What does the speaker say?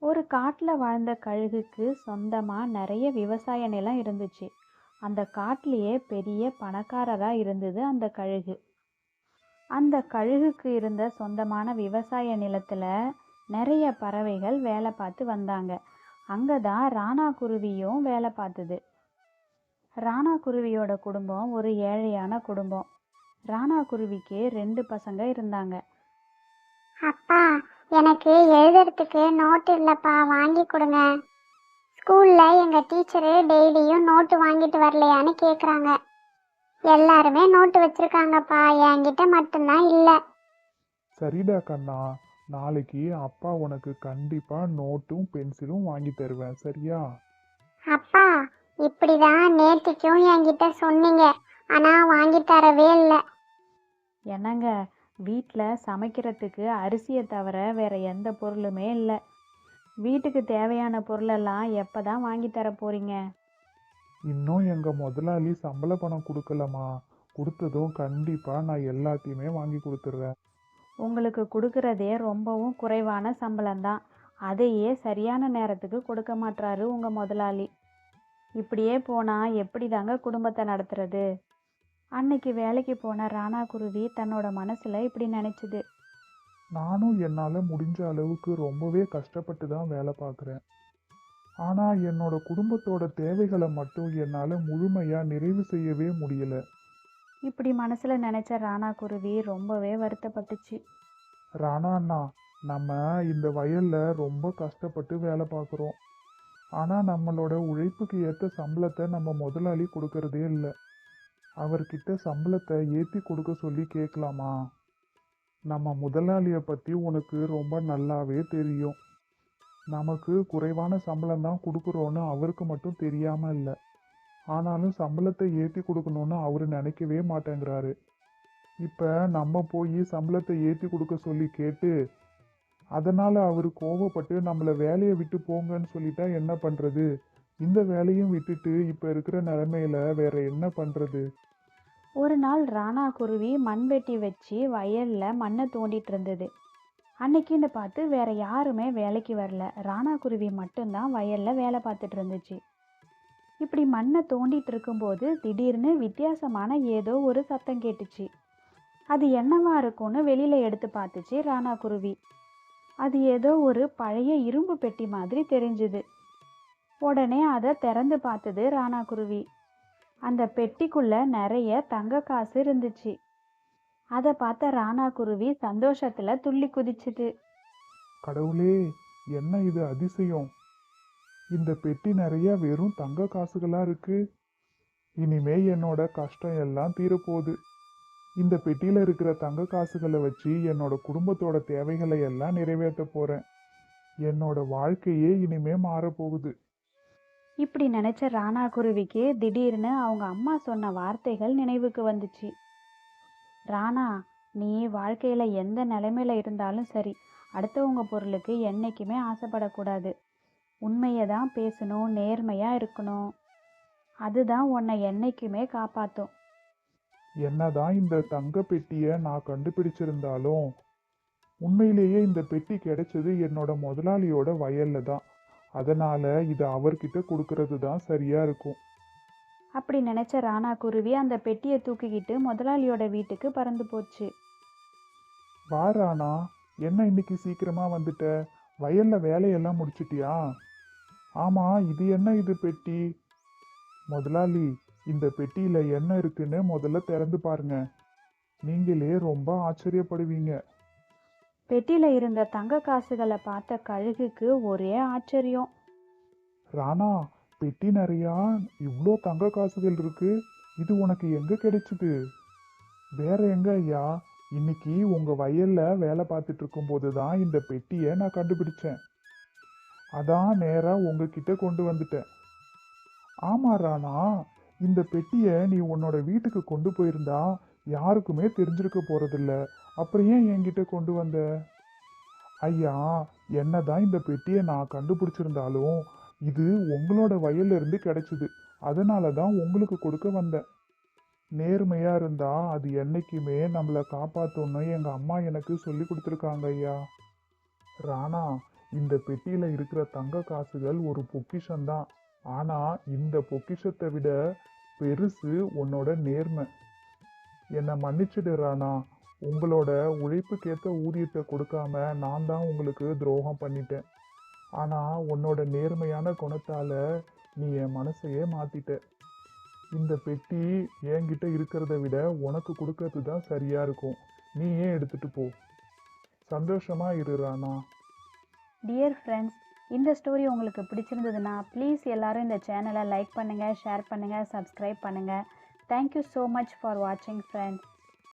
ஒரு காட்டுல வாழ்ந்த கழுகுக்கு சொந்தமா நிறைய விவசாய நிலம் இருந்துச்சு. அந்த காட்டுலயே பெரிய பணக்காரரா இருந்தது அந்த கழுகு. அந்த கழுகுக்கு இருந்த சொந்தமான விவசாய நிலத்துல நிறைய பறவைகள் வேலை பார்த்து வந்தாங்க. அங்கதான் ராணா குருவியும் வேலை பார்த்தது. ராணா குருவியோட குடும்பம் ஒரு ஏழையான குடும்பம். ராணா குருவிக்கு 2 பசங்க இருந்தாங்க. அப்பா, எனக்கு எழுதுறதுக்கு நோட் இல்லப்பா, வாங்கி கொடுங்க. ஸ்கூல்ல எங்க டீச்சரு டெய்லியும் நோட்டு வாங்கிட்டு வரலையான்னு கேக்குறாங்க. எல்லாருமே நோட்டு வச்சிருக்காங்கப்பா, என்கிட்ட மட்டும்தான் இல்ல. சரிடா கண்ணா, நாளைக்கு அப்பா உனக்கு கண்டிப்பா நோட்டும் பென்சிலும் வாங்கி தருவேன், சரியா? அப்பா, இப்படிதான் நேத்திக்கும் என்கிட்ட சொன்னீங்க, ஆனா வாங்கி தரவே இல்லை. என்னங்க, வீட்டில் சமைக்கிறதுக்கு அரிசியை தவிர வேற எந்த பொருளுமே இல்லை. வீட்டுக்கு தேவையான பொருளெல்லாம் எப்போ தான் வாங்கி தர போறீங்க? இன்னும் எங்க முதலாளி சம்பள பணம் கொடுக்கலமா. கொடுத்ததும் கண்டிப்பா நான் எல்லாத்தையுமே வாங்கி கொடுத்துட்றேன். உங்களுக்கு கொடுக்கறதே ரொம்பவும் குறைவான சம்பளம்தான். அதையே சரியான நேரத்துக்கு கொடுக்க மாட்றாரு உங்க முதலாளி. இப்படியே போனா எப்படி தாங்க குடும்பத்தை நடத்துறது? அன்னைக்கு வேலைக்கு போன ராணா குருவி தன்னோட மனசுல இப்படி நினைச்சுது. நானும் என்னால முடிஞ்ச அளவுக்கு ரொம்பவே கஷ்டப்பட்டு தான் வேலை பார்க்குறேன். ஆனா என்னோட குடும்பத்தோட தேவைகளை மட்டும் என்னால முழுமையா நிறைவு செய்யவே முடியல. இப்படி மனசுல நினைச்ச ராணா குருவி ரொம்பவே வருத்தப்பட்டுச்சு. ராணா அண்ணா, நம்ம இந்த வயல்ல ரொம்ப கஷ்டப்பட்டு வேலை பார்க்குறோம். ஆனா நம்மளோட உழைப்புக்கு ஏத்த சம்பளத்தை நம்ம முதலாளி கொடுக்கறதே இல்லை. அவர்கிட்ட சம்பளத்தை ஏத்தி கொடுக்க சொல்லி கேட்கலாமா? நம்ம முதலாளிய பத்தி உனக்கு ரொம்ப நல்லாவே தெரியும். நமக்கு குறைவான சம்பளம் தான் கொடுக்குறோன்னு அவருக்கு மட்டும் தெரியாம இல்லை. ஆனாலும் சம்பளத்தை ஏத்தி கொடுக்கணும்னு அவரு நினைக்கவே மாட்டேங்கிறாரு. இப்ப நம்ம போய் சம்பளத்தை ஏத்தி கொடுக்க சொல்லி கேட்டு அதனால அவரு கோவப்பட்டு நம்மள வேலையை விட்டு போங்கன்னு சொல்லிட்டா என்ன பண்றது? இந்த வேலையும் விட்டுட்டு இப்ப இருக்கிற நிலைமையில வேற என்ன பண்றது? ஒரு நாள் ராணா குருவி மண்வெட்டி வச்சு வயல்ல மண்ணை தோண்டிட்டு இருந்தது. அன்னைக்குன்னு பார்த்து வேற யாருமே வேலைக்கு வரல. ராணா குருவி மட்டும்தான் வயல்ல வேலை பார்த்துட்டு இருந்துச்சு. இப்படி மண்ணை தோண்டிட்டு இருக்கும்போது திடீர்னு வித்தியாசமான ஏதோ ஒரு சத்தம் கேட்டுச்சு. அது என்னவா இருக்கும்னு வெளியில எடுத்து பார்த்துச்சு ராணா குருவி. அது ஏதோ ஒரு பழைய இரும்பு பெட்டி மாதிரி தெரிஞ்சுது. உடனே அதை திறந்து பார்த்தது ராணா குருவி. அந்த பெட்டிக்குள்ள நிறைய தங்க காசு இருந்துச்சு. அதை பார்த்த ராணா குருவி சந்தோஷத்துல துள்ளி குதிச்சுது. கடவுளே, என்ன இது அதிசயம்! இந்த பெட்டி நிறைய வெறும் தங்க காசுகளா இருக்கு. இனிமே என்னோட கஷ்டம் எல்லாம் தீரப்போகுது. இந்த பெட்டியில இருக்கிற தங்க காசுகளை வச்சு என்னோட குடும்பத்தோட தேவைகளை எல்லாம் நிறைவேற்ற போறேன். என்னோட வாழ்க்கையே இனிமே மாறப்போகுது. இப்படி நினைச்ச ராணா குருவிக்கு திடீர்னு அவங்க அம்மா சொன்ன வார்த்தைகள் நினைவுக்கு வந்துச்சு. ராணா, நீ வாழ்க்கையில எந்த நிலைமையில இருந்தாலும் சரி, அடுத்தவங்க பொருளுக்கு என்னைக்குமே ஆசைப்படக்கூடாது. உண்மையை தான் பேசணும், நேர்மையா இருக்கணும். அதுதான் உன்னை என்னைக்குமே காப்பாத்தும். என்னதான் இந்த தங்க பெட்டியை நான் கண்டுபிடிச்சிருந்தாலும் உண்மையிலேயே இந்த பெட்டி கிடைச்சது என்னோட முதலாளியோட வயல்ல தான். அதனால இதை அவர்கிட்ட கொடுக்கறது தான் சரியா இருக்கும். அப்படி நினைச்ச ராணா குருவி அந்த பெட்டியை தூக்கிக்கிட்டு முதலாளியோட வீட்டுக்கு பறந்து போச்சு. வா ராணா, என்ன இன்னைக்கு சீக்கிரமா வந்துட்ட? வயல்ல வேலையெல்லாம் முடிச்சிட்டியா? ஆமா, இது என்ன இது பெட்டி? முதலாளி, இந்த பெட்டியில என்ன இருக்குன்னு முதல்ல திறந்து பாருங்க. நீங்களே ரொம்ப ஆச்சரியப்படுவீங்க. பெட்டியில இருந்த தங்க காசுகளை பார்த்த கழுகுக்கு ஒரே ஆச்சரியம். ராணா, பெட்டி நிறையா இவ்வளோ தங்க காசுகள் இருக்கு. இது உனக்கு எங்க கிடைச்சது? வேற எங்க ஐயா? இன்னைக்கு உங்க வயல்ல வேலை பார்த்துட்டு இருக்கும்போது தான் இந்த பெட்டியை நான் கண்டுபிடிச்சேன். அதான் நேரா உங்ககிட்ட கொண்டு வந்துட்டேன். ஆமா ராணா, இந்த பெட்டியை நீ உன்னோட வீட்டுக்கு கொண்டு போயிருந்தா யாருக்குமே தெரிஞ்சிருக்க போறதில்ல. அப்புறம் ஏன் என்கிட்ட கொண்டு வந்த? ஐயா, என்னதான் இந்த பெட்டியை நான் கண்டுபிடிச்சிருந்தாலும் இது உங்களோட வயல்ல இருந்து கிடைச்சது. அதனால தான் உங்களுக்கு கொடுக்க வந்தேன். நேர்மையா இருந்தா அது என்னைக்குமே நம்மளை காப்பாத்தும்னு எங்க அம்மா எனக்கு சொல்லி கொடுத்துருக்காங்க ஐயா. ராணா, இந்த பெட்டியில இருக்கிற தங்க காசுகள் ஒரு பொக்கிஷம்தான். ஆனா இந்த பொக்கிஷத்தை விட பெருசு உன்னோட நேர்மை. என்னை மன்னிச்சிடு ராணா. உங்களோட உழைப்புக்கேத்த ஊதியத்தை கொடுக்காம நான் தான் உங்களுக்கு துரோகம் பண்ணிட்டேன். ஆனா உன்னோட நேர்மையான குணத்தால நீ என் மனசையே மாத்திட்ட. இந்த பெட்டி என்கிட்ட இருக்கிறத விட உனக்கு கொடுக்கறது தான் சரியா இருக்கும். நீ ஏன் எடுத்துட்டு போ. சந்தோஷமா இரு ராணா. டியர் ஃப்ரெண்ட்ஸ், இந்த ஸ்டோரி உங்களுக்கு பிடிச்சிருந்ததுன்னா ப்ளீஸ் எல்லாரும் இந்த சேனலை லைக் பண்ணுங்கள், ஷேர் பண்ணுங்கள், சப்ஸ்கிரைப் பண்ணுங்கள். தேங்க்யூ ஸோ மச் ஃபார் வாட்சிங் ஃப்ரெண்ட்ஸ்.